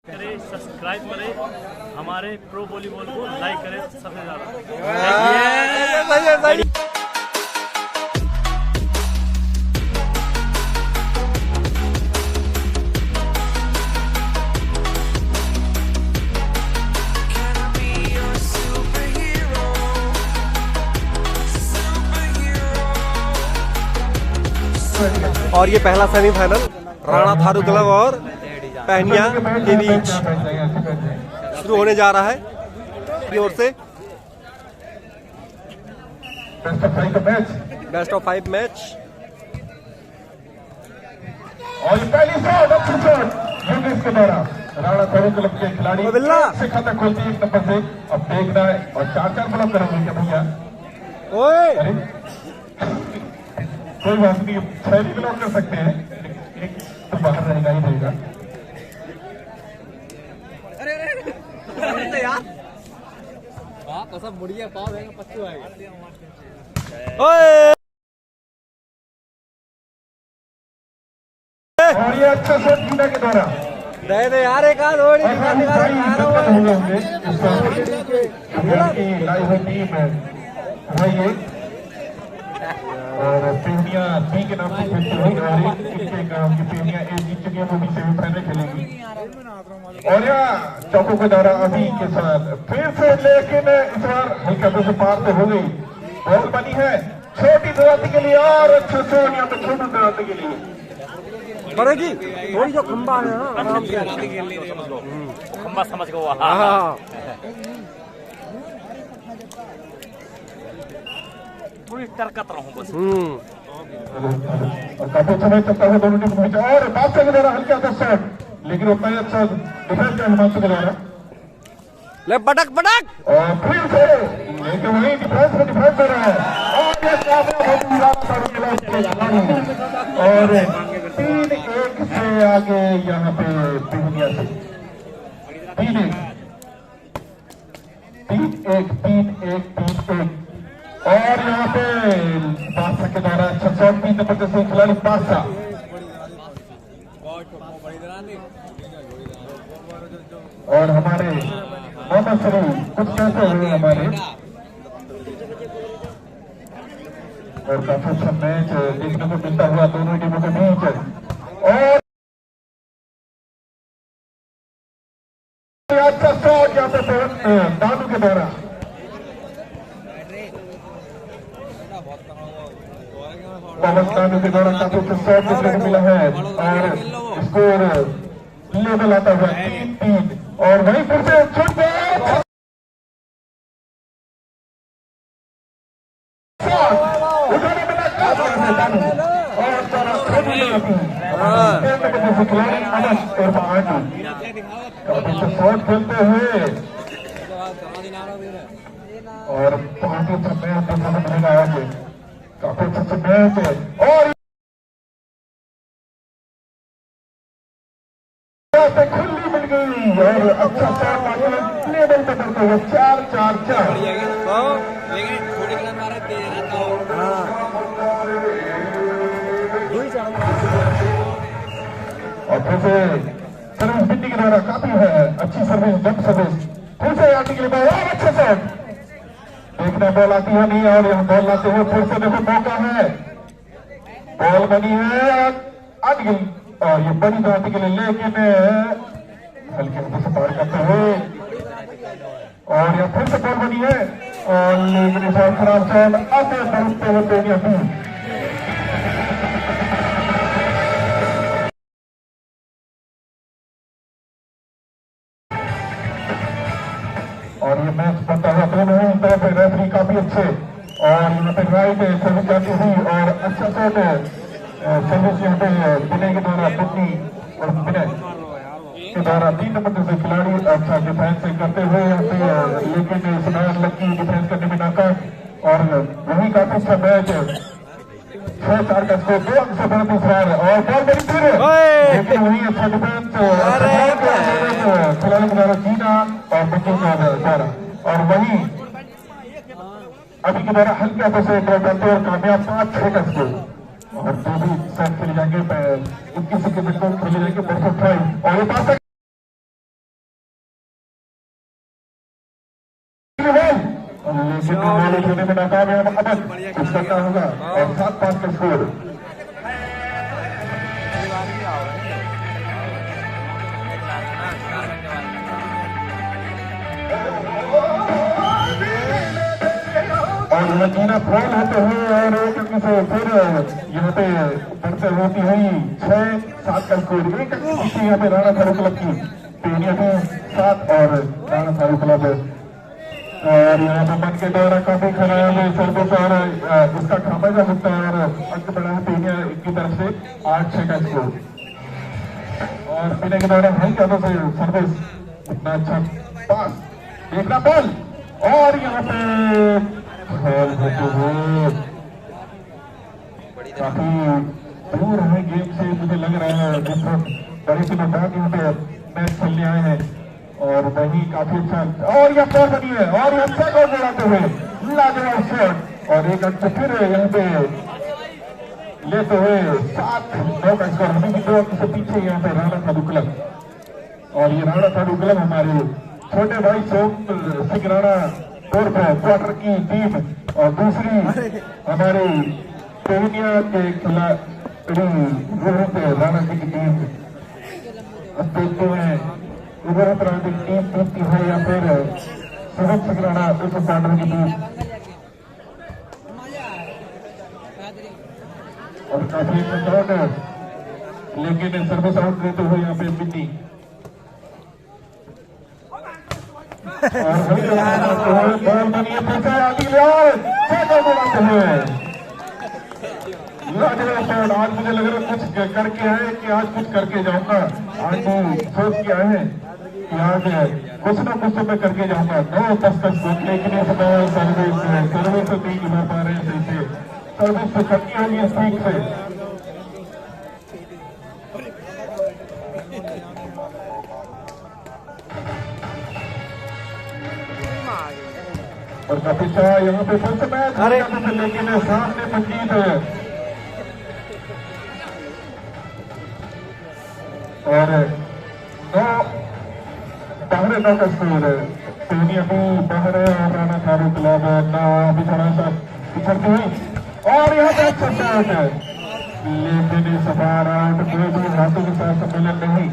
करें, सब्सक्राइब करें, हमारे प्रो वॉलीबॉल को लाइक करें सबसे ज्यादा। और ये पहला सेमीफाइनल राणा थारू क्लब और पहनिया के बीच शुरू होने जा रहा है की ओर से। बेस्ट ऑफ 5 मैच और पहली शॉट अच्छी शॉट के द्वारा राणा थारू क्लब के खिलाड़ी से खाता खोलती है 1 नंबर से। अब देखना है और 4-4 ब्लॉक करेंगे क्या भैया? कोई बात नहीं, 6 भी ब्लॉक कर सकते हैं, एक तो बाहर रहेगा ही रहेगा। मुड़िया पाव है पच्चू आएगा। और ये अच्छा शॉट जीना के द्वारा दे यार एक आध और लाइव है टीम है भाई। और पीढ़िया सी के नाम से खेलती हुई और इनके काम की पीढ़िया ए जीत चुकी है, वो भी सेमीफाइनल खेलेंगी। और यहाँ चौकों के द्वारा अभी के साथ फिर से, लेकिन इस बार हल्का से पार तो हो गई। बॉल बनी है छोटी दराती के लिए और अच्छे से यहाँ पे छोटी दराती के लिए बढ़ेगी थोड़ी जो खंबा है ना आराम से खंबा समझ गो। पूरी तरकत रहूं बस। और काफी समय चलता है दोनों टीम के बीच। और बादशाह के द्वारा हल्का सा शॉट, लेकिन उतना ही अच्छा डिफेंस है हिमांशु के द्वारा। ले पटक पटक और फिर से लेकिन वही डिफेंस में डिफेंस कर रहा है। और ये और 3-1 से आगे यहाँ पे दुनिया से 3-1। और यहाँ पे बादशाह के द्वारा अच्छा शॉट 3 नंबर से खिलाड़ी बादशाह। और हमारे मोहम्मद शरीफ कुछ कैसे हुए हमारे, और काफी अच्छा मैच देखने को मिलता हुआ दोनों टीमों के बीच। और अच्छा शॉट यहाँ पे दानू के द्वारा। दानू के द्वारा काफी अच्छा शॉट देखने को मिला है और स्कोर लेवल आता हुआ 3-3। और वहीं फिर से छूट गया उठाने में खिलाड़ी और शॉट खेलते हुए और बहुत ही अच्छा मैच देखने को मिलेगा आगे। काफी अच्छा मैच है और खुली मिल गई और अच्छा शॉट लेवल पे करते हुए 4-4-4। और फिर से सर्विस बिंदी के द्वारा काफी है अच्छी सर्विस, जंप सर्विस फिर से आने के लिए और अच्छा शॉट देखना। बॉल आती है नहीं और यहाँ बॉल लाते हुए फिर से देखो मौका है, बॉल बनी है आगे गई और ये बड़ी दराती के लिए, लेकिन हल्के हल्के से पार करते हुए और यह फिर से बॉल बनी है और लेकिन इस बार खराब शॉट आते दरुकते हुए पेनिया दूर। और ये मैच बनता हुआ दोनों ही तरफ रेफरी काफी अच्छे और यहाँ पे राइट सर्विस जाती हुई और अच्छा शॉट सर्विस यहाँ पे विनय के द्वारा पुटनी और विनय के द्वारा 3 नंबर से खिलाड़ी अच्छा डिफेंस करते हुए यहाँ पे, लेकिन सुनार लकी डिफेंस करने में नाकाम। और वही काफी अच्छा मैच 6-4 का स्कोर 2 अंक से बढ़ दूसरा और बॉल बड़ी दूर है, लेकिन वही अच्छा डिफेंस खिलाड़ी के द्वारा जीना और बच्चों के द्वारा। और वही अभी के द्वारा हल्के से करते और कामयाब 5-6 का स्कोर। और जो भी सेट खेले जाएंगे 21 के खेले जाएंगे और ये लेकिन बॉल उठाने में नाकामयाब अमन कुछ करना होगा और 7-5 का स्कोर। और लकीना फॉल होते हुए और एक अंक से फिर यहाँ पे बढ़ते होती हुई 6-7 का स्कोर। एक अंक पीछे यहाँ पे राणा थारू क्लब की पेनिया भी 7 और राणा थारू क्लब। और यहाँ पे मन के द्वारा काफी खराब सर्विस और उसका खामोजा होता है और अंक बढ़ा है पेनिया की तरफ से 8-6 का स्कोर। और पेनिया के द्वारा हल्के हाथों से सर्विस इतना अच्छा पास देखना बॉल और यहाँ पे काफी दूर है गेम से मुझे लग रहा है। जिस वक्त बड़े दिनों बाद यहाँ पे मैच खेलने आए हैं और वही काफी अच्छा और यह बॉल बनी है और यह अच्छा गोल बनाते हुए लाजवाब शॉट और एक अंक फिर यहाँ पे लेते हुए 7-9 का स्कोर। अभी भी 2 अंक से पीछे यहाँ पे राणा थारू क्लब। और ये राणा थारू क्लब हमारे छोटे भाई सोम सिंह राणा क्वार्टर की टीम और दूसरी हमारे पेनिया के खिलाड़ी रोहित राणा जी की टीम। अब देखते हैं रोहित राणा की टीम जीतती है या फिर सोम सिंह राणा उस क्वार्टर की टीम। और काफी शॉट लेकिन सर्विस आउट देते हुए यहाँ पे बिन्नी और बॉल बनिए फिर आगे बनाते हुए आज मुझे लग रहा है कुछ करके आए कि आज कुछ करके जाऊंगा। आज सोच के आए हैं कि आज कुछ ना कुछ तो मैं करके जाऊंगा। 9-10 का स्कोर लेकिन इस बार सर्विस नहीं निभा पा रहे हैं। सही से सर्विस तो करनी होगी इस लीग से। और काफी चाह यहाँ पे फिर से मैच लेकिन सामने मंजीत है और 9 का स्कोर है। पेनिया भी बाहर है और राणा थारू क्लब ना अभी थोड़ा सा पिछड़ती हुई और यहाँ पे अच्छा शॉट है लेकिन इस बार आउट कोई भी हाथों के साथ सम्मेलन नहीं।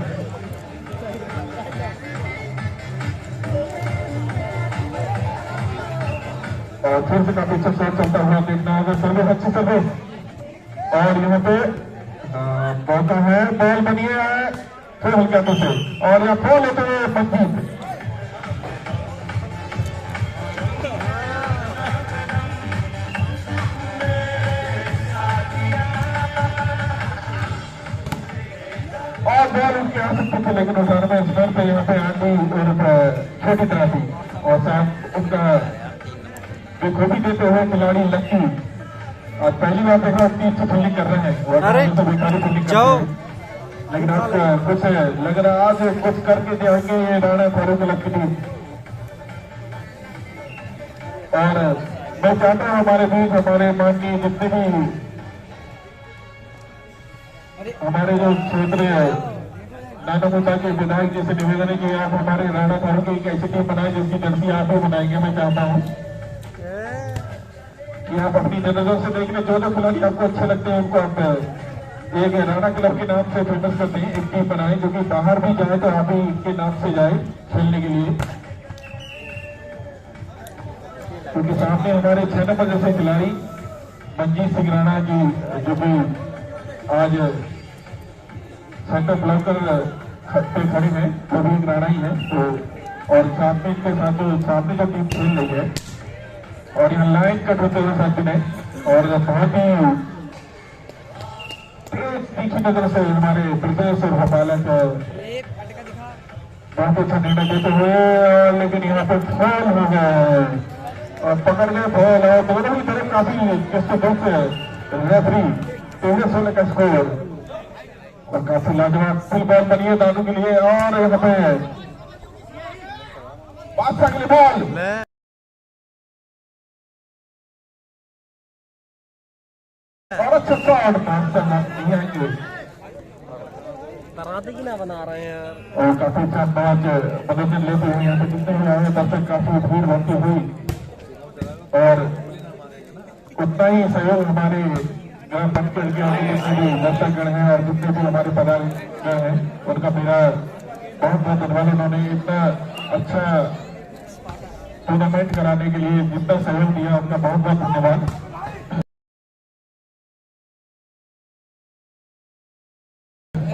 और फिर से काफी अच्छा शॉट चलता हुआ देखना होगा। सर्विस अच्छी सर्विस और यहाँ पे मौका है बॉल बनी है फिर हल्के हाथों से और यहाँ बॉल लेते हुए मंजीत और बॉल उनके आ सकते थे लेकिन उठाने में स्पेल पे यहाँ पे आंटी छोटी तरह थी और साथ उनका खूबी देते हुए खिलाड़ी लक्की और पहली बार देखा अपनी अच्छी फील्डिंग कर रहे हैं और तो बेकारी फील्डिंग कर रहे हैं लेकिन आज कुछ लग रहा आज कुछ करके जाएंगे ये राणा थारू क्लब की टीम। और मैं चाहता हूँ हमारे बीच हमारे माननीय जितने भी हमारे जो क्षेत्रीय नानामुद्दा के विधायक जैसे निवेदन है कि आप हमारे राणा थारू की एक ऐसी टीम बनाए जिसकी जर्सी आप ही बनाएंगे। मैं चाहता हूँ कि आप अपनी नजरों से देखने जो जो खिलाड़ी आपको अच्छे लगते हैं उनको आप एक राणा क्लब के नाम से फेमस करते हैं। एक टीम बनाए जो कि बाहर भी जाए तो आप ही इनके नाम से जाए खेलने के लिए क्योंकि सामने हमारे 6 नंबर जैसे खिलाड़ी मंजीत सिंह राणा जी जो भी आज सेंटर ब्लॉकर पे खड़े हैं वो भी एक राणा ही है तो और साथ में इसके साथ जो सामने जो टीम खेल रही है और यहाँ लाइन कट होते हुए साथी ने और बहुत ही तीखी नजर से हमारे प्रदेश और पालक बहुत अच्छा निर्णय देते हुए लेकिन यहाँ पे फॉल हो गया और पकड़ गए फॉल और दोनों ही तरफ काफी डिस्टर्बेंस रेफरी 13-16 का स्कोर और काफी लाजवाब फुल बॉल बनी है दादू के लिए और यहाँ पे बादशाह के लिए बॉल और अच्छा शॉट डराते की ना बना रहे हैं यार। और काफी अच्छा मैच मनोरंजन लेते हुए यहाँ पे जितने भी आए तब तक काफी भीड़ बनती हुई और उतना ही सहयोग हमारे ग्राम पंचायत के सभी दर्शकगण हैं और जितने भी हमारे पदाधिकारी हैं उनका मेरा बहुत बहुत धन्यवाद। उन्होंने इतना अच्छा टूर्नामेंट कराने के लिए जितना सहयोग दिया उनका बहुत बहुत धन्यवाद।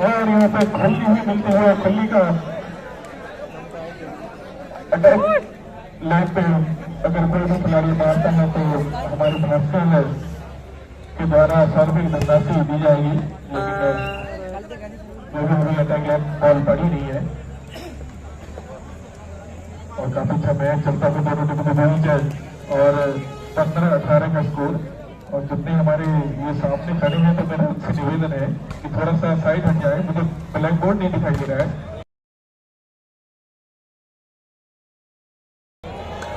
और यहाँ पे खल्ली भी मिलती है, खल्ली का अटैक लाइन पे अगर कोई भी खिलाड़ी मारता है तो हमारे प्रोफेशनल के द्वारा सर्विंग धनराशि दी जाएगी, लेकिन जो भी हमें अटैक लाइन बॉल पड़ी नहीं है। और काफी अच्छा मैच चलता है दोनों टीमों के बीच और 15-18 का स्कोर। और जितने हमारे ये सामने खड़े हैं तो मेरा उनसे निवेदन है कि थोड़ा सा साइड हट जाए, मुझे ब्लैक बोर्ड नहीं दिखाई दे रहा है।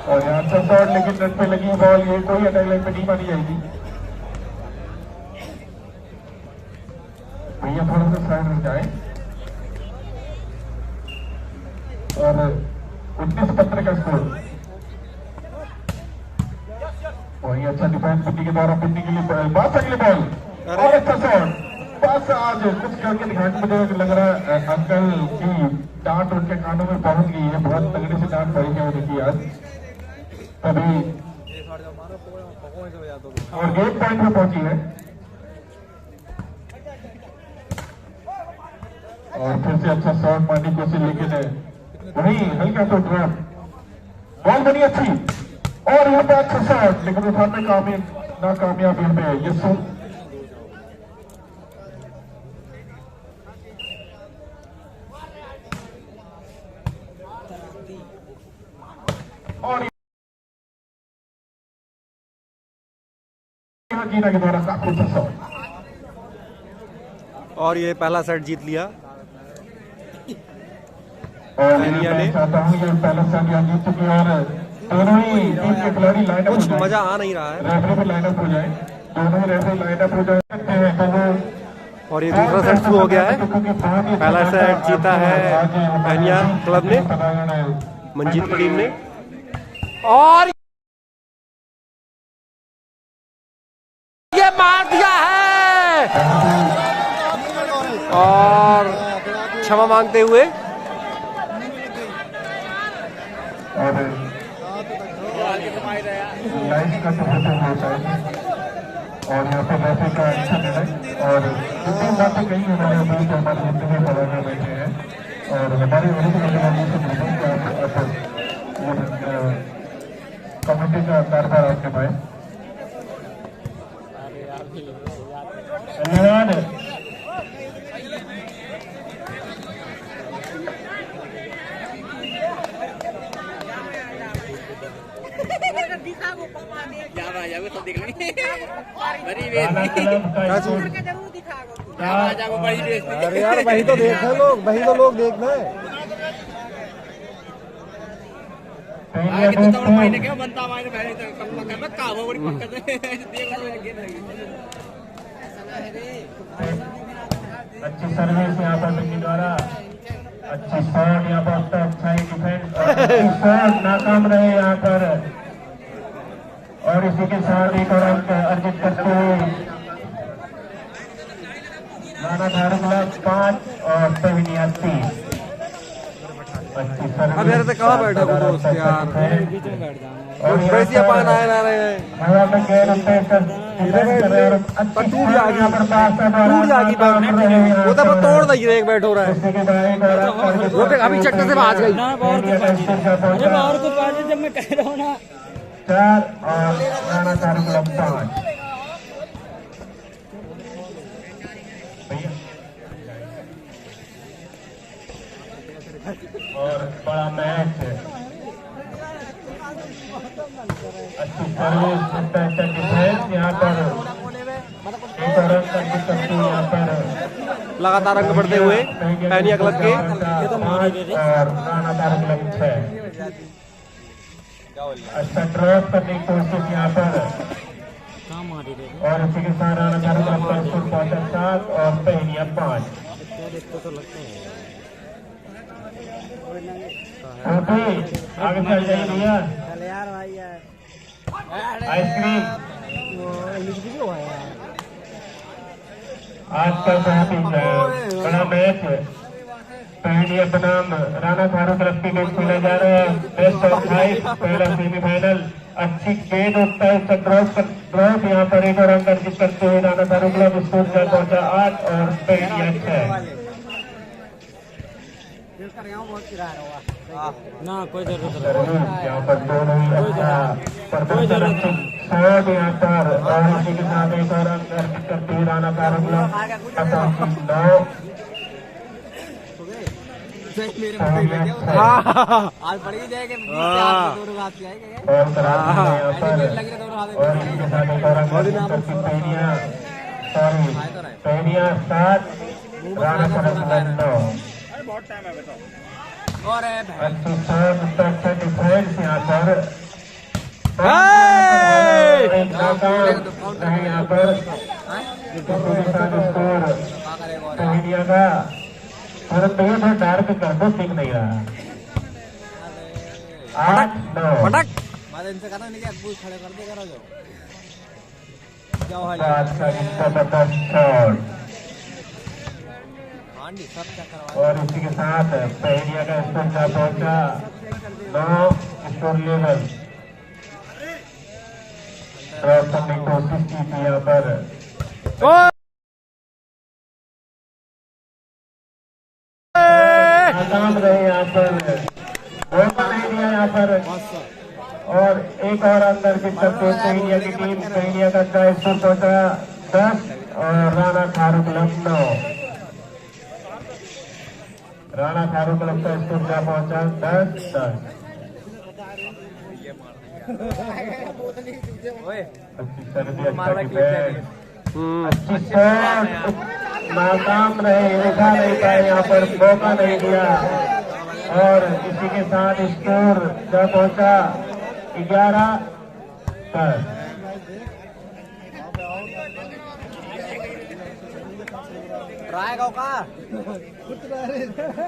और यहाँ अच्छा शॉट, लेकिन नेट पे लगी बॉल, ये कोई अटैक लाइन पे नहीं मानी जाएगी। भैया थोड़ा सा साइड हट जाए। और 19-15 का स्कोर। वही अच्छा डिफेंस पिंडी के द्वारा, पिंडी के लिए पास अगले बॉल और अच्छा शॉट। पास आज कुछ करके दिखाने, मुझे लग रहा है अंकल की डांट उनके कानों में पहुंच गई है, बहुत तगड़े से डांट पड़ी है उनकी आज तभी, और गेम पॉइंट पे पहुंची है। और फिर से अच्छा शॉट मारने की कोशिश, लेकिन वही हल्का तो ड्रॉप, बॉल बनी अच्छी और यहाँ पे अच्छा शॉट, लेकिन उठाने नाकामयाब यहाँ पे ये और जीना के द्वारा काफी अच्छा शॉट। और ये पहला सेट जीत लिया और मैं चाहता हूँ ये पहला सेट यहाँ जीत चुकी है और दोनों ही टीम के खिलाड़ी लाइन अप हो जाए, मजा आ नहीं रहा है, रेफरी भी लाइन अप हो जाए, दोनों ही रेफरी लाइन अप हो जाए। और ये दूसरा सेट शुरू हो गया है। पहला सेट जीता है पहनिया क्लब ने, मंजीत टीम ने, और ये मार दिया है और क्षमा मांगते हुए लाइफ का सपोर्ट होता है। और यहाँ पे वैसे का अच्छा निर्णय और जितनी बातें कही उन्होंने अभी तो हमारे जितने भी पढ़ाने बैठे हैं और हमारे कमेटी का कारभार आपके पाए। धन्यवाद। अरे यार वही तो देख है लोग, वही तो लोग देखना है। अच्छी सर्विस यहाँ पर पिंडी द्वारा, अच्छी शॉट यहाँ पर, अच्छा ही डिफेंस, अच्छी शॉट नाकाम रहे यहाँ पर। और इसी के साथ एक और अंक अर्जित करते हुए राणा थारू क्लब 5 और पहनिया 3। अच्छी सर्विस। अब यार कहाँ बैठा वो दोस्त यार, पान आए ना रहे हैं, हवा में गैर टूट जाएगी वो तो तोड़ दही एक बैठ हो रहा है, वो पे अभी चक्कर से भाग गई। बाहर तो पार्टी जब मैं कह रहा हूँ ना 4 और राणा थारू क्लब 5। और बड़ा मैच, अच्छी सर्विस, अच्छा डिफेंस यहाँ पर, एक और यहाँ पर लगातार अंक बढ़ते हुए पहनिया क्लब के 5 और राणा थारू क्लब 6। अच्छा ड्रॉप करने की कोशिश यहाँ पर, और इसी के साथ राणा थारू क्लब का स्कोर पहुंचा 7 और पहनिया 5। आगे चल जाइए भैया। आइसक्रीम। आज का बहुत ही बड़ा मैच पहलिया बनाम राणा थारू क्लब के बीच खेला जा रहा है। बेस्ट ऑफ 5 पहला सेमीफाइनल। अच्छी गेंद उठता है, उसका ड्रॉप यहाँ पर एक और अंक अर्जित करते हुए राणा थारू क्लब स्कोर पर पहुंचा 8 और पहलिया 6। ना कोई जरूरत नहीं। यहाँ पर दोनों ही अच्छा प्रदर्शन शॉट यहाँ पर, और इसी के साथ एक और अंक अर्जित करते हुए राणा थारू क्लब 9। आज पड़ी जाएगी और इसी के साथ एक और अंक अर्जित करती पहनिया 7 राणा थारू क्लब 9। अच्छी शॉट, अच्छा डिफेंस यहाँ पर नहीं यहाँ पर स्कोर पहनिया का तुरंत भैया थोड़ा डार्क कर दो, ठीक नहीं रहा। 8-9 जबरदस्त शॉट। और इसी के साथ पहनिया का स्कोर जा पहुंचा 9 स्कोर लेवल। ड्रॉप करने की कोशिश की थी यहाँ पर, नाकाम रहे यहाँ पर, मौका नहीं दिया यहाँ पर। और एक और अंदर की तरफ पहनिया की टीम, पहनिया का स्कोर पहुंचा 10 और राणा थारू क्लब 9। राणा थारू क्लब का स्कोर क्या पहुंचा 10-10। अच्छी सर्दी, अच्छा डिफेंस, अच्छी शॉट, नाकाम रहे, उठा नहीं पाए यहाँ पर, मौका नहीं दिया। और इसी के साथ स्कोर क्या पहुंचा 11-10।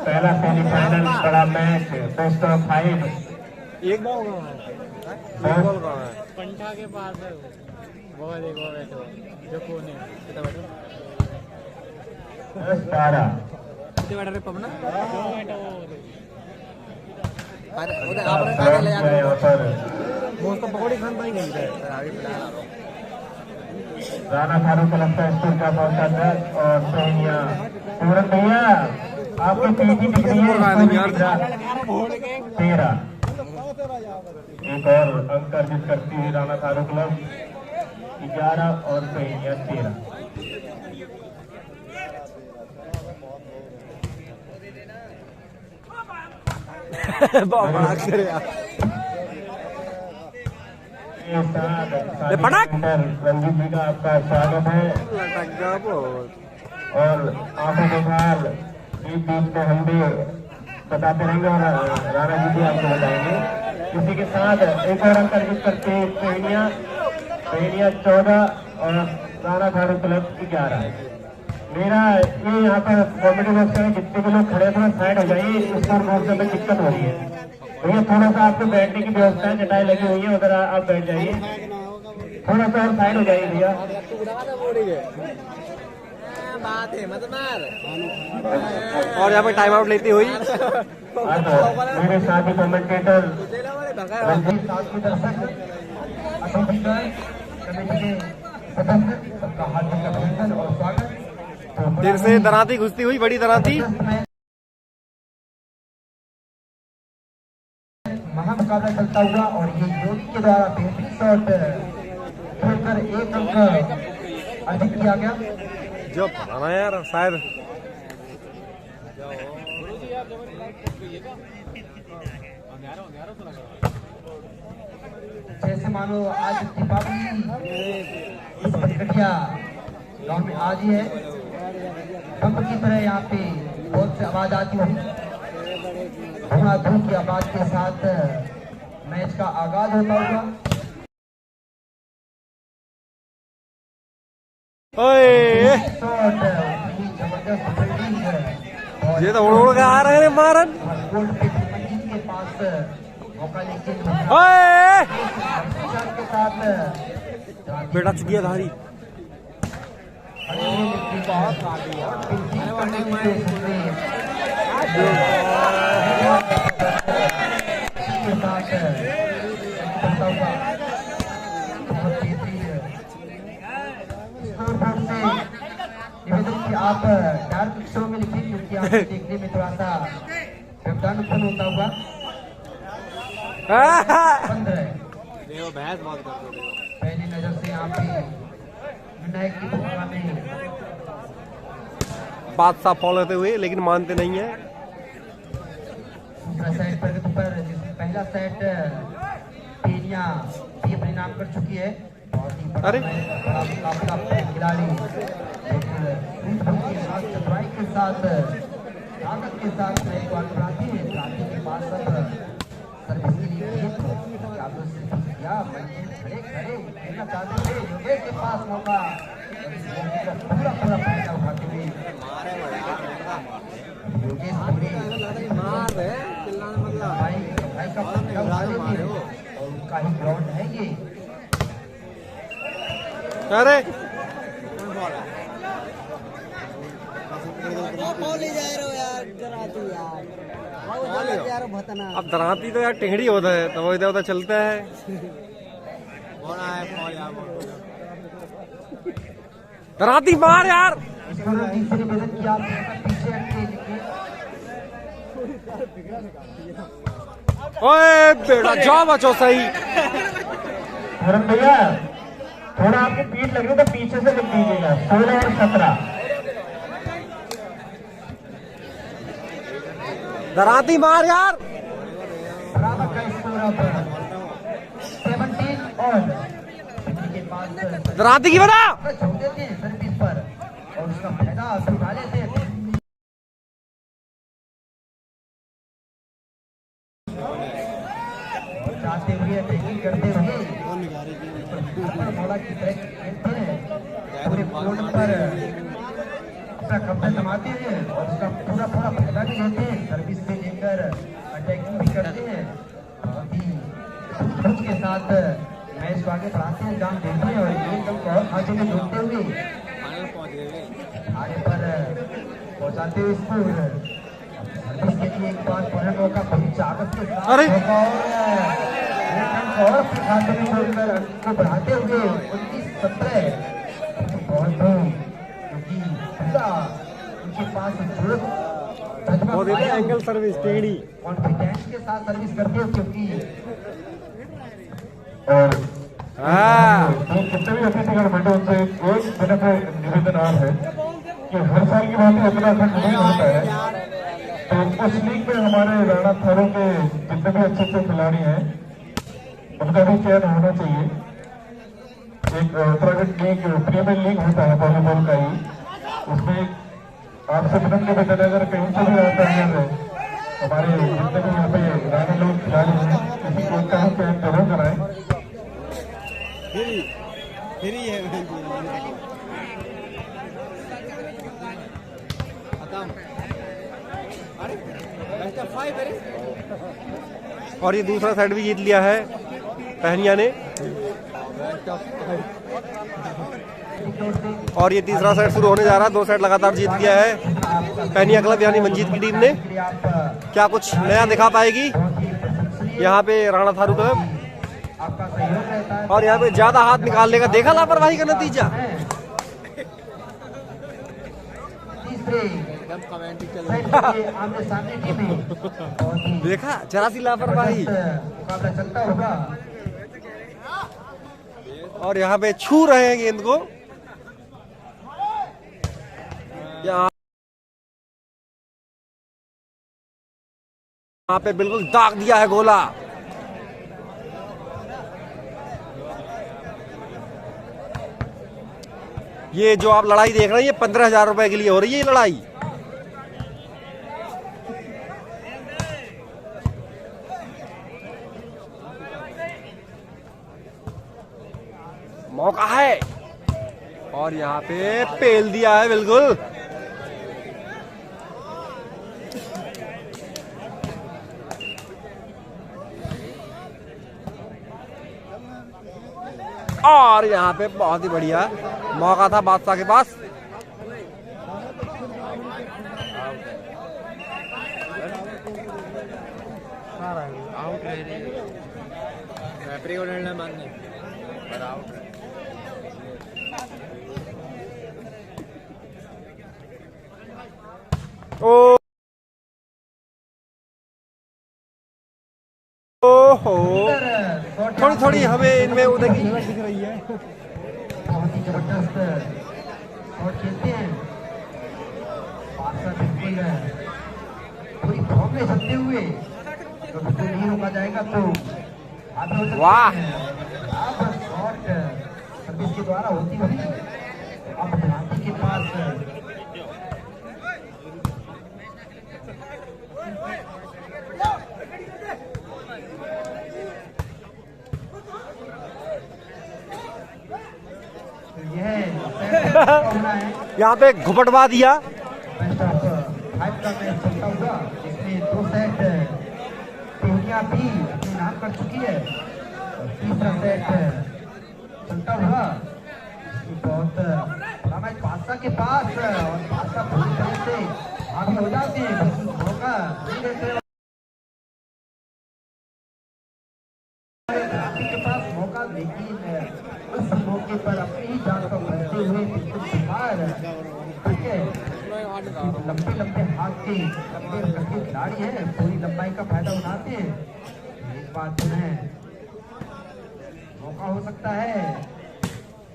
पहला सेमीफाइनल बड़ा मैच बेस्ट ऑफ 5। एक बॉल पंठा के पास है वो देखो बैठो जो कोने कितना बैठो 10-12 कितने बैठ रहे पवना यहाँ पर पकौड़ी खान पाई नहीं राणा थारू क्लब का स्कोर का पहुंचा 10 और पहनिया पूरन भैया आपकी पीठी दिख रही है 13। एक और अंक अर्जित करती है राणा थारू क्लब 11 और पहनिया 13। रंजीत जी का आपका स्वागत है। और आंखों के ख्याल बीच बीच में हम भी बताते रहेंगे और राणा जी भी आपको बताएंगे। इसी के साथ एक और अंक अर्जित करते पहनिया 14 और राणा थारू क्लब 11। मेरा ये यहाँ पर कॉमेडी बॉक्स में जितने भी लोग खड़े थोड़ा साइड हो जाइए, स्कोर बोर्ड में दिक्कत हो रही है भैया। थोड़ा सा आपको बैठने की व्यवस्था है, चटाई लगी हुई है, उधर आप बैठ जाइए, थोड़ा सा और साइड हो जाइए भैया। और यहाँ पे टाइम आउट लेती हुई मेरे साथी कमेंटेटर रंजीत साहब की दर्शक सदस्य सबका हार्दिक अभिनंदन और स्वागत। दिल से दराती घुसती हुई बड़ी दराती महामुकाबला चलता हुआ और ये योगी के द्वारा बेहतरीन शॉट खेलकर एक अंक अर्जित किया गया। जो फलाना यार शायद जैसे मानो आज दीपावली इस घटिया गाँव में आज ही है, बम की तरह यहाँ पे बहुत सी आवाज आती होगी। धूम की आवाज के साथ मैच का आगाज होता होगा। जबरदस्त फील्डिंग है, ये तो उड़ उड़ के आ रहे हैं मारन। गोल्ड के पास मौका लेके ओए के साथ बेटा चुकी है धारी। निवेदन कि आप डार्क शो में लिखिए क्योंकि आप देखने में थोड़ा सा व्यवधान उत्पन्न होता हुआ बंद है। पहली नजर से यहाँ पे विनायक की भूमिका में बादशाह फॉलो होते हुए लेकिन मानते नहीं है। दूसरा सेट प्रगति पर जिसमें पहला सेट पेनिया भी अपने नाम कर चुकी है। बहुत ही बड़ा अरे बड़ा मुकाबला खिलाड़ी चतुराई के साथ ताकत के साथ मैच को आगे बढ़ाती है। रांची के पास अब सर्विस के लिए खड़े खड़े खेलना चाहते थे। योगेश के पास मौका पूरा पूरा फायदा उठाते हुए योगेश भाई का फायदा उठा लेते हैं और उनका ही ग्राउंड है ये। अरे अब दराती तो यार टेढ़ी होता है तो वो इधर उधर चलता है। दराती मार यार। तीसरे निवेदन की आप पीछे हटके लिखिए। ओए बेटा जाओ बचो सही। धर्म भैया थोड़ा आपकी पीठ लग रही तो पीछे से लिख दीजिएगा 16 और 17। दराती मार यार। बराबर का स्कोर अब 17 और के पास दराती की बना छोड़ देते हैं सर्विस पर और उसका फायदा उठा लेते हैं। चाहते हुए टैकिंग करते हुए की तरह खेलते हैं पूरे कोर्ट पर अपना कब्जा जमाते हैं और उसका पूरा पूरा फायदा भी लेते हैं। सर्विस से लेकर अटैकिंग भी करते हैं। बहुत ही सोच के साथ मैच को आगे बढ़ाते हैं, जान देते हैं और ये एकदम को और खाते में जोड़ते हुए आगे पर पहुंचाते हुए इसको सर्विस के लिए एक बार पहले मौका बड़ी ताकत के साथ और खाते में जोड़कर को बढ़ाते हुए 19-17 बहुत क्योंकि पूरा उनके पास एंगल सर्विस टेढ़ी कॉन्फिडेंस के साथ सर्विस करते हो क्योंकि और कितने भी अतिथिगण बैठे उनसे एक मेरा निवेदन और है कि हर साल की बात उत्तराखंड नहीं होता है तो उस लीग में हमारे राणा थारू के जितने भी अच्छे अच्छे खिलाड़ी हैं उनका भी चयन होना चाहिए। एक उत्तराखंड लीग प्रीमियर लीग होता है वॉलीबॉल का ही, उसमें आपसे विनम्र निवेदन है अगर कहीं से भी आता है हमारे जितने भी यहाँ पे राणा लोग खिलाड़ी हैं किसी को का ही चयन जरूर कराएं। और ये दूसरा सेट भी जीत लिया है पहनिया ने और ये तीसरा सेट शुरू होने जा रहा है। 2 सेट लगातार जीत लिया है पहनिया क्लब यानी मंजीत की टीम ने। क्या कुछ नया दिखा पाएगी यहाँ पे राणा थारू क्लब? और यहाँ पे ज्यादा हाथ निकालने का देखा लापरवाही का नतीजा। देखा जरा सी लापरवाही और यहाँ पे छू रहे हैं गेंद को। यहाँ पे बिल्कुल दाग दिया है गोला। ये जो आप लड़ाई देख रहे हैं ये 15,000 रुपए के लिए हो रही है ये लड़ाई। मौका है और यहाँ पे पेल दिया है बिल्कुल। और यहाँ पे बहुत ही बढ़िया मौका था बादशाह के पास। आउट है रेफरी को डंडा मारने पर आउट है। ओ ओहो थोड़ी थोड़ी हमें इनमें उधर की दिख रही है। बहुत ही जबरदस्त शॉट खेलते हैं बादशाह, बिल्कुल पूरी फॉर्म में चलते हुए, तो बिल्कुल नहीं रोका जाएगा तो आगे हो सकते वाह। हैं। अब शॉट सर्विस के द्वारा होती हुई अब धराती के पास यहाँ पे घुपटवा दिया। बेस्ट ऑफ 5 का मैच चलता हुआ, इसमें 2 सेट टीमियां भी अपने नाम कर चुकी है और तीसरा सेट चलता हुआ। बहुत बड़ा मैच बादशाह के पास और बादशाह पूरी तरह से आगे हो जाते हैं, मौका नहीं देते के पास मौका, लेकिन उस मौके पर अपनी ही जान को भरते हुए बिल्कुल बाहर, ठीक है, लंबे लंबे हाथ के लंबे लंबे खिलाड़ी हैं, पूरी लंबाई का फायदा उठाते हैं। एक बात तो है, मौका हो सकता है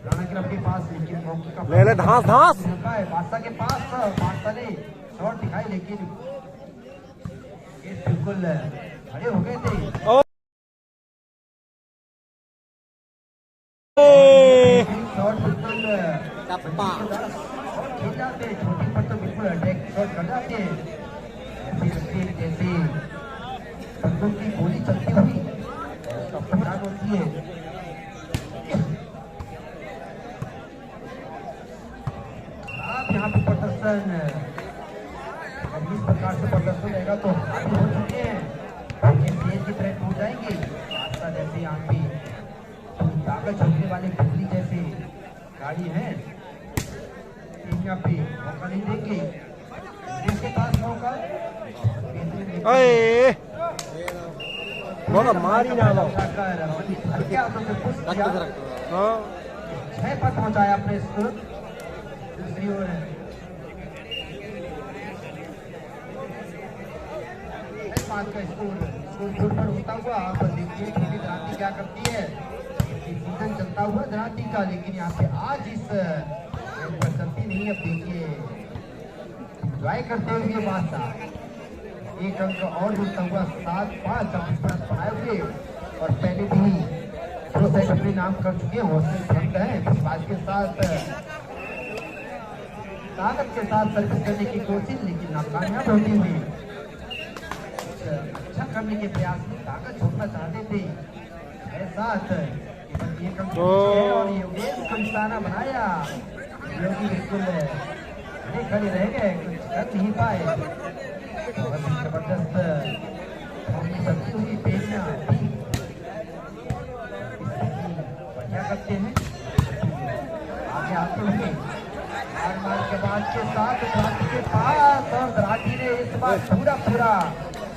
राणा क्लब के पास, लेकिन मौके का ले ले धांस धांस मौका है बादशाह के पास। बादशाह ने शॉट दिखाई, लेकिन ये बिल्कुल खड़े हो गए थे। शॉट बिल्कुल खेल जाते हैं, छोटी पर तो बिल्कुल अटैक शॉट कर जाते हैं। जैसे बंदूक की गोली चलती हुई उसका पहचान होती है। आप यहाँ पे प्रदर्शन इस प्रकार से प्रदर्शन रहेगा तो आगे हो चुके हैं, तेज की तरह टूट जाएंगे। रास्ता जैसे यहाँ पे ताकत झोंकने वाले बिजली जैसे गाड़ी है, यहाँ पे मौका नहीं देंगे, जिसके पास मौका अरे मारी ना लो। हल्के हाथों से पुश किया, 6 पर पहुंचाया अपने स्कोर। दूसरी ओर का स्कोर पर होता हुआ आप देखिए छोटी धराती क्या करती है। सीजन चलता हुआ धराती का, लेकिन यहाँ पे आज इस पर चलती नहीं। अब देखिए एंजॉय करते हुए बादशाह एक अंक और जुड़ता हुआ 7-5 बनाए हुए, और पहले भी 2 सेट अपने नाम कर चुके हैं। हौसले बुलंद है, विश्वास के साथ ताकत के साथ सर्विस करने की कोशिश, लेकिन नाकामयाब होती हुई अच्छा करने के प्रयास में ताकत छोड़ना चाहते थे। साथ और योगेश को निशाना बनाया, योगी बिल्कुल खड़े रह गए, कुछ कर नहीं पाए। बहुत ही जबरदस्त चलती हुई पेशना बढ़िया करते हैं, आगे आते हुए मार के बाद के साथ धराती के पास, और धराती ने इस बार पूरा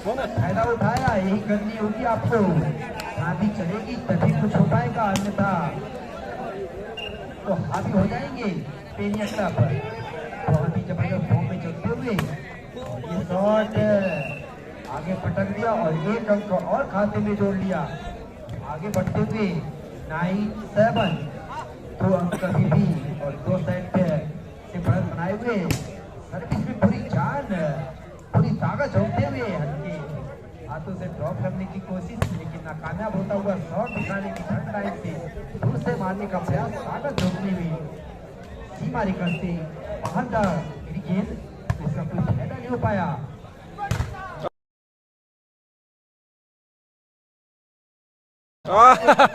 फायदा उठाया। यही करनी होगी आपको, शादी चलेगी तभी कुछ हो पाएगा, अन्यथा तो हावी हो जाएंगे पेनिया क्लब। बहुत ही जबरदस्त फॉर्म में चलते हुए ये शॉट आगे पटक दिया और 1 अंक और खाते में जोड़ लिया। आगे बढ़ते हुए 9-7, 2 अंक अभी भी और 2 सेट से बढ़त बनाए हुए, सर्विस में पूरी जान पूरी ताकत झोंकते हुए हल्के हाथों से ड्रॉप करने की कोशिश, लेकिन नाकामयाब होता हुआ शॉट दिखाने की फ्रंट लाइन से दूर से मारने का प्रयास, ताकत झोंकने में सीमा रेखा से बाहर का गेंद, इसका कोई फायदा नहीं हो पाया।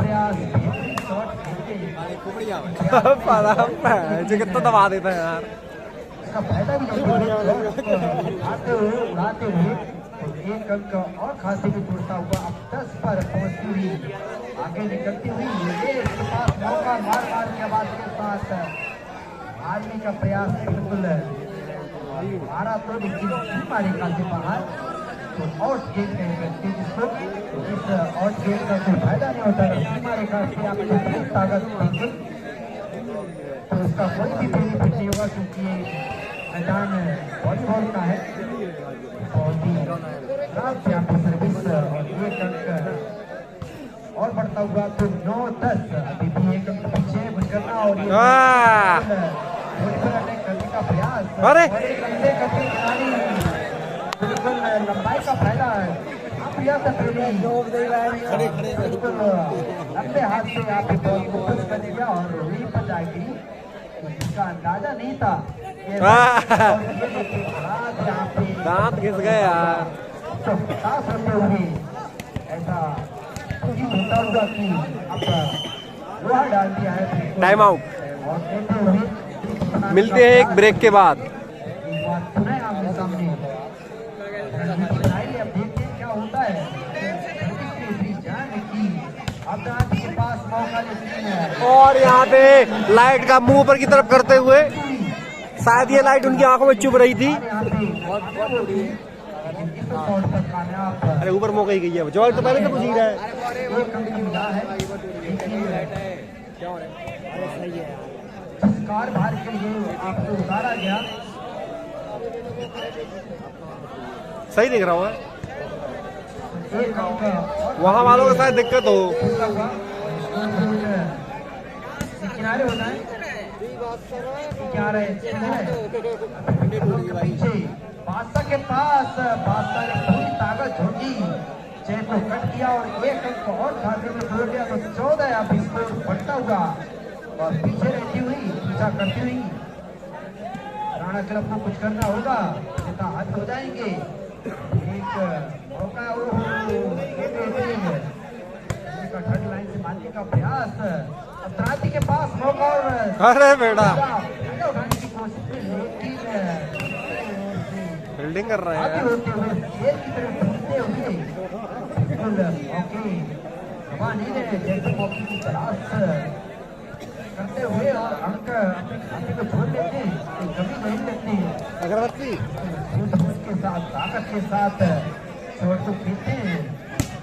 प्रयास शॉट कितना दबा देता है यार, इसका फायदा भी नहीं उड़ाते हुए एक अंक और खाते में जुड़ता हुआ अब 10 पर पहुंचती हुई आगे निकलती हुई इसके पास मौका मार मार के आवाज के साथ मारने का प्रयास बिल्कुल मारा तो लेकिन मारे का से बाहर तो आउट गेम में व्यक्ति जिसको इस आउट गेम का कोई फायदा नहीं होता सीमा रेखा से आप कितनी ताकत देंगे तो उसका कोई भी बेनिफिट नहीं होगा क्योंकि मैदान वॉलीबॉल का है बहुत ही खराब यहाँ पे सर्विस और एक अंक और बढ़ता हुआ तो 9-10 अभी भी एक अंक पीछे करना और अटैक करने का प्रयास अरे लंबे कपड़े खिलाड़ी बिल्कुल लंबाई का फायदा है बिल्कुल लंबे हाथ से आप बॉल को पुश कर दिया और वहीं पर जाएगी तो जिसका अंदाजा नहीं था दांत घिस गए यार तो हताश होते हुए ऐसा होता हुआ कि अब लोहा डाल दिया है टाइम आउट और देते हुए मिलते हैं एक ब्रेक के बाद सुने आमने सामने अब देखते हैं क्या होता है के पास मौका लेती है और यहाँ पे लाइट का मुंह ऊपर की तरफ करते हुए शायद ये लाइट उनकी आंखों में चुभ रही थी। अरे ऊपर मौका ही गई है जवाब तो पहले से पूछ ही रहा है। कार बाहर के लिए आपको उतारा गया सही दिख रहा हूँ वहाँ वालों के साथ दिक्कत हो किनारे होना है क्या रहे बादशाह के पास बादशाह ने पूरी ताकत झोंकी चेन को कट किया और एक अंक और खाते में जोड़ दिया तो 14 अब स्कोर बढ़ता हुआ और पीछे रहती हुई पीछा करती हुई राणा क्लब को कुछ करना होगा नेता हद हो जाएंगे एक मौका थर्ड लाइन से मारने का प्रयास अब क्रांति के पास मौका और अरे बेटा उठाने की कोशिश लेकिन फील्डिंग कर रहे हैं होते हुए खेल की तरफ घूमते हुए बिल्कुल ओके हवा नहीं रहे जैसे मौके की तलाश करते हुए और अंक अपने को छोड़ देते कभी नहीं लगती अगरबत्ती के साथ ताकत के साथ शॉट को खेलते हैं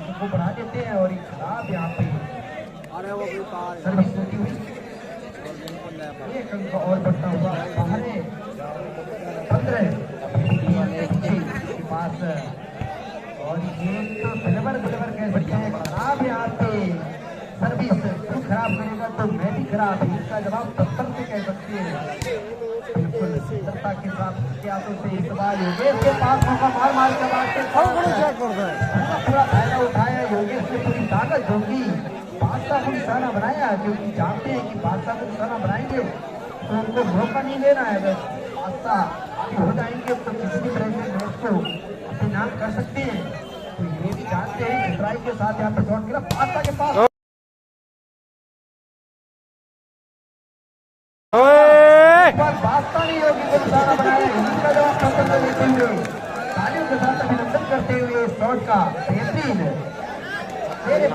उनको बढ़ा देते हैं और एक खराब यहाँ पे सर्विस होती हुई एक अंक और बढ़ता हुआ बाहर 15 के पास और ये तो बिलवर कह सकते हैं खराब यहाँ पे सर्विस तू खराब करेगा तो मैं भी खराब इसका जवाब 70 से कह सकते हैं बिल्कुल सत्ता के साथ प्रयासों से इस बार योगेश के पास मौका मार के पूरा फायदा उठाया योगेश ने पूरी ताकत झोंकी बादशाह को निशाना बनाया क्योंकि जानते हैं कि बादशाह को निशाना बनाएंगे तो उनको मौका नहीं देना है बस बादशाह आगे हो जाएंगे तो किसी भी तरह से मैच को अपने नाम कर सकते हैं तो ये भी जानते हैं कि ट्राई के साथ यहाँ पे शॉट गिरा बादशाह के पास बादशाह ने योगी को निशाना बनाया इसका जवाब पसंद लेते हुए तालियों के साथ अभिनंदन करते हुए शॉट का बेहतरीन मेरे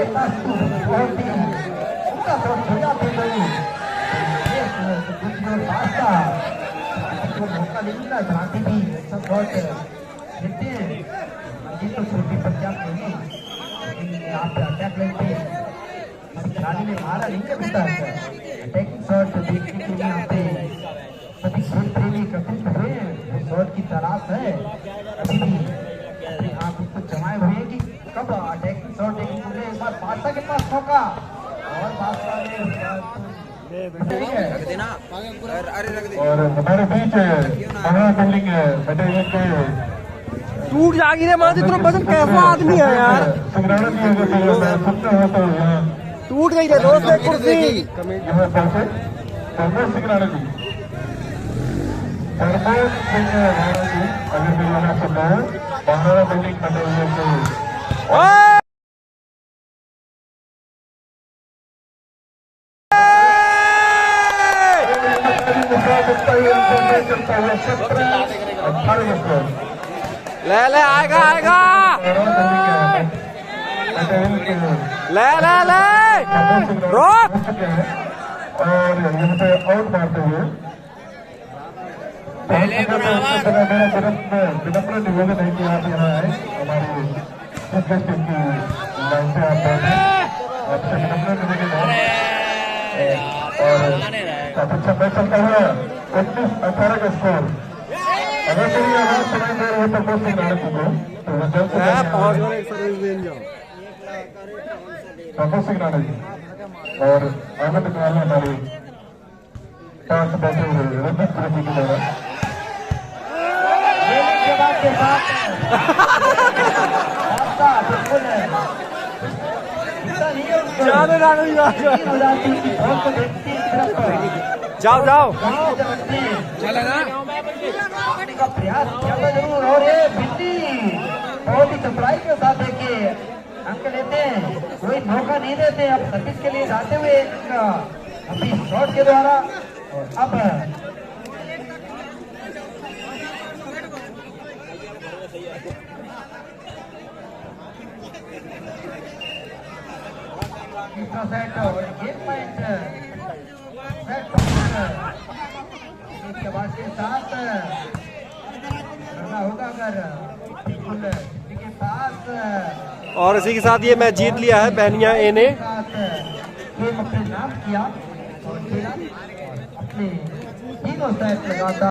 पास तू बहुत ही उनका शॉट हो जाते हुए बादशाह को मौका नहीं मिला क्रांति भी सब शॉट खेलते हैं अजीत तो छोटी पर्याप्त नहीं लेकिन यहाँ पे अटैक लाइन पे खिलाड़ी ने मारा नहीं है बेटा अटैकिंग शॉट देखने के लिए यहाँ पे सभी खेल प्रेमी एकत्रित हुए हैं शॉट की तलाश है अभी भी आप उसको जमाए हुए हैं कि कब अटैकिंग शॉट देखने को मिले एक बार बादशाह के पास मौका और बादशाह और हमारे बीच महा बिल्डिंग बटालियन के टूट जाएगी रे माँ इतना वजन कैसा आदमी है यार संग्राम नहीं होगा सुनते हो तो यहाँ टूट गई रे दोस्त एक कुर्सी यहाँ पहुंचे धर्मेश सिंह राणा जी धर्मेश सिंह राणा जी अगर कोई यहाँ सुन रहा है महाराणा बिल्डिंग बटालियन के ले आएगा ले ले ले रोक। और यहाँ पे आउट मारते हुए विनम्र निवेदन है कि आप यहाँ आए हमारी चीफ टीम की लाइन से आप बैठे, आपसे विनम्र निवेदन है। और काफी अच्छा मैच चलता हुआ 19-18 का स्कोर। अगर मेरी आवाज सुनाई दे रही है प्रमोद सिंह राणा जी को तो वो जल्द से पहुंच गए सर्विस देने जाओ। प्रमोद सिंह राणा जी और आनंद कुमार हमारे पास बैठे हुए रंजीत जी के द्वारा जाओ जाओ का प्रयास किया था जरूर। और ये बिल्ली बहुत ही चपराई के साथ देखिए अंक लेते हैं, कोई मौका नहीं देते। अब सर्विस के लिए जाते हुए अभी शॉट के द्वारा। और अब तीसरा सेट और गेम पॉइंट सेट इसके बाद के साथ करना होगा अगर बिल्कुल के पास। और इसी के साथ ये मैच जीत लिया है बहनिया ए ने। गेम अपने नाम किया और अपने तीनों सेट लगातार